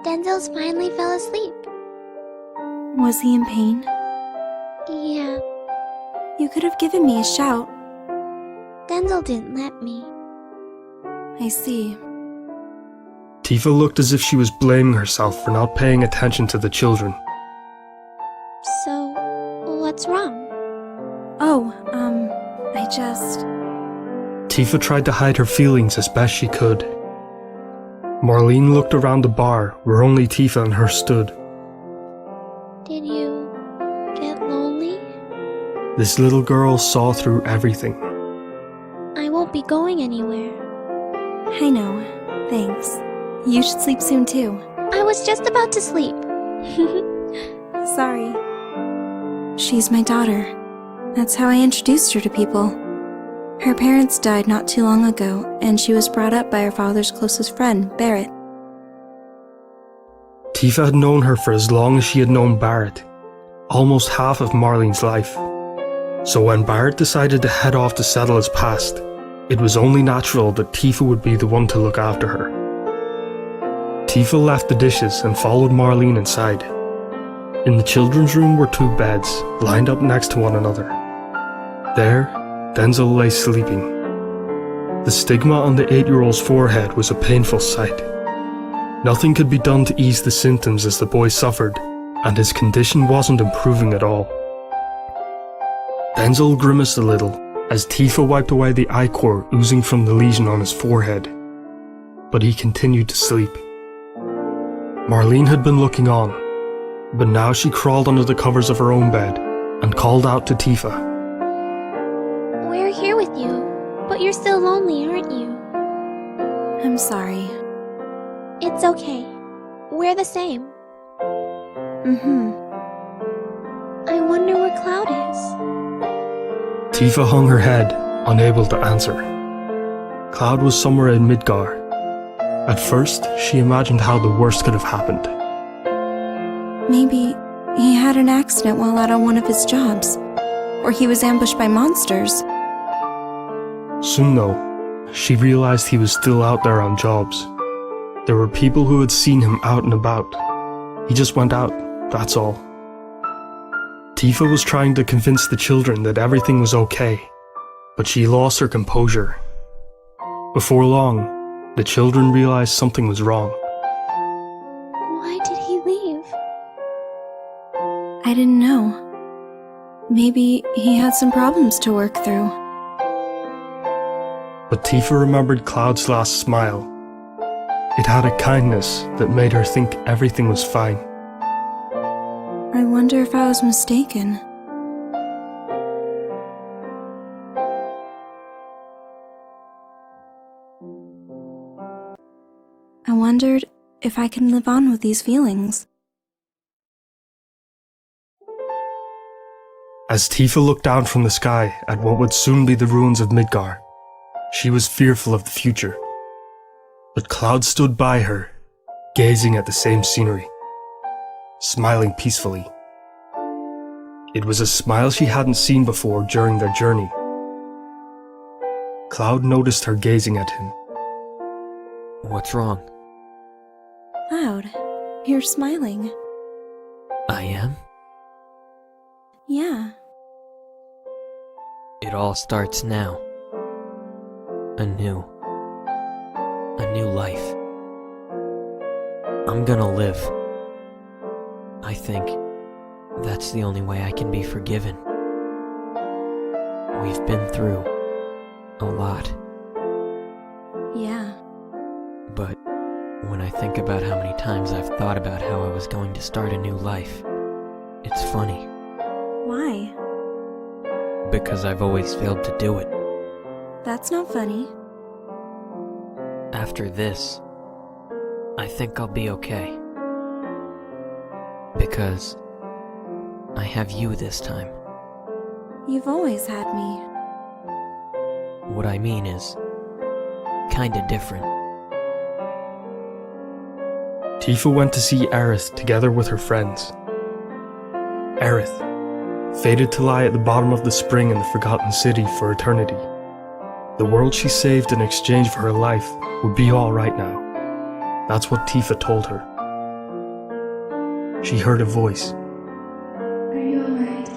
Denzel's finally fell asleep. Was he in pain? Yeah, You could have given me a shout. Denzel didn't let me. I see. Tifa looked as if she was blaming herself for not paying attention to the children. So, what's wrong? Oh, I just... Tifa tried to hide her feelings as best she could. Marlene looked around the bar where only Tifa and her stood. Did you get lonely? This little girl saw through everything. I won't be going anywhere. I know. Thanks. You should sleep soon too. I was just about to sleep. Sorry. She's my daughter. That's how I introduced her to people. Her parents died not too long ago, and she was brought up by her father's closest friend, Barrett. Tifa had known her for as long as she had known Barrett, almost half of Marlene's life. So when Barrett decided to head off to settle his past, it was only natural that Tifa would be the one to look after her. Tifa left the dishes and followed Marlene inside. In the children's room were two beds, lined up next to one another. There, Denzel lay sleeping. The stigma on the 8-year-old's forehead was a painful sight. Nothing could be done to ease the symptoms as the boy suffered, and his condition wasn't improving at all. Denzel grimaced a little as Tifa wiped away the ichor oozing from the lesion on his forehead, but he continued to sleep. Marlene had been looking on, but now she crawled under the covers of her own bed and called out to Tifa. We're here with you, but you're still lonely, aren't you? I'm sorry. It's okay. We're the same. I wonder where Cloud is. Tifa hung her head, unable to answer. Cloud was somewhere in Midgar. At first, she imagined how the worst could have happened. Maybe he had an accident while out on one of his jobs. Or he was ambushed by monsters. Soon though, she realized he was still out there on jobs. There were people who had seen him out and about. He just went out, that's all. Tifa was trying to convince the children that everything was okay, but she lost her composure. Before long, the children realized something was wrong. Why did he leave? I didn't know. Maybe he had some problems to work through. But Tifa remembered Cloud's last smile. It had a kindness that made her think everything was fine. I wonder if I was mistaken. I wondered if I can live on with these feelings. As Tifa looked down from the sky at what would soon be the ruins of Midgar, she was fearful of the future. But Cloud stood by her, gazing at the same scenery, smiling peacefully. It was a smile she hadn't seen before during their journey. Cloud noticed her gazing at him. What's wrong? Cloud, you're smiling. I am? Yeah. It all starts now. A new life. I'm gonna live. I think that's the only way I can be forgiven. We've been through a lot. Yeah. But when I think about how many times I've thought about how I was going to start a new life, it's funny. Why? Because I've always failed to do it. That's not funny. After this, I think I'll be okay. Because I have you this time. You've always had me. What I mean is, kinda different. Tifa went to see Aerith together with her friends. Aerith, fated to lie at the bottom of the spring in the Forgotten City for eternity. The world she saved in exchange for her life would be all right now. That's what Tifa told her. she heard a voice. Are you alright?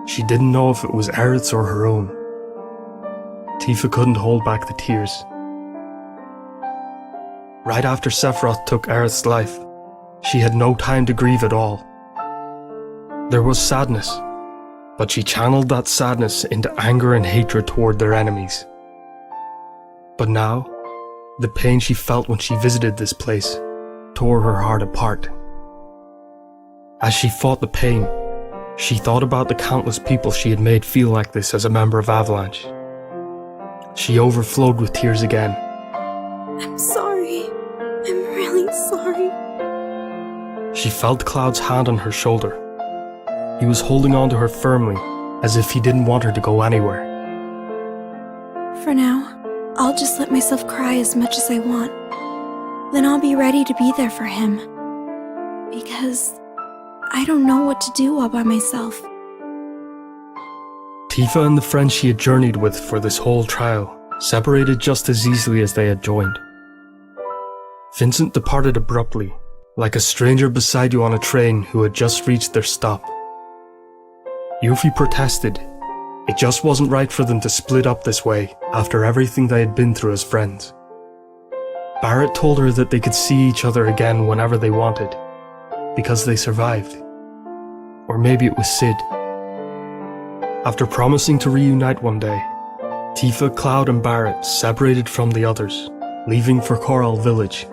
She didn't know if it was Aerith's or her own. Tifa couldn't hold back the tears. Right after Sephiroth took Aerith's life, she had no time to grieve at all. There was sadness, but she channeled that sadness into anger and hatred toward their enemies. But now, the pain she felt when she visited this place tore her heart apart. As she fought the pain, she thought about the countless people she had made feel like this as a member of Avalanche. She overflowed with tears again. I'm sorry. I'm really sorry. She felt Cloud's hand on her shoulder. He was holding on to her firmly, as if he didn't want her to go anywhere. For now, I'll just let myself cry as much as I want. Then I'll be ready to be there for him. Because I don't know what to do all by myself. Tifa and the friends she had journeyed with for this whole trial separated just as easily as they had joined. Vincent departed abruptly, like a stranger beside you on a train who had just reached their stop. Yuffie protested. It just wasn't right for them to split up this way after everything they had been through as friends. Barrett told her that they could see each other again whenever they wanted, because they survived. Or maybe it was Sid. After promising to reunite one day, Tifa, Cloud and Barrett separated from the others, leaving for Coral Village.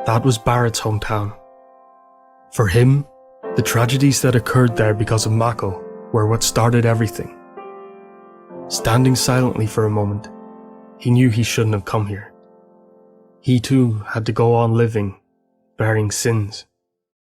That was Barrett's hometown. For him, the tragedies that occurred there because of Mako were what started everything. Standing silently for a moment, he knew he shouldn't have come here. He too had to go on living, bearing sins.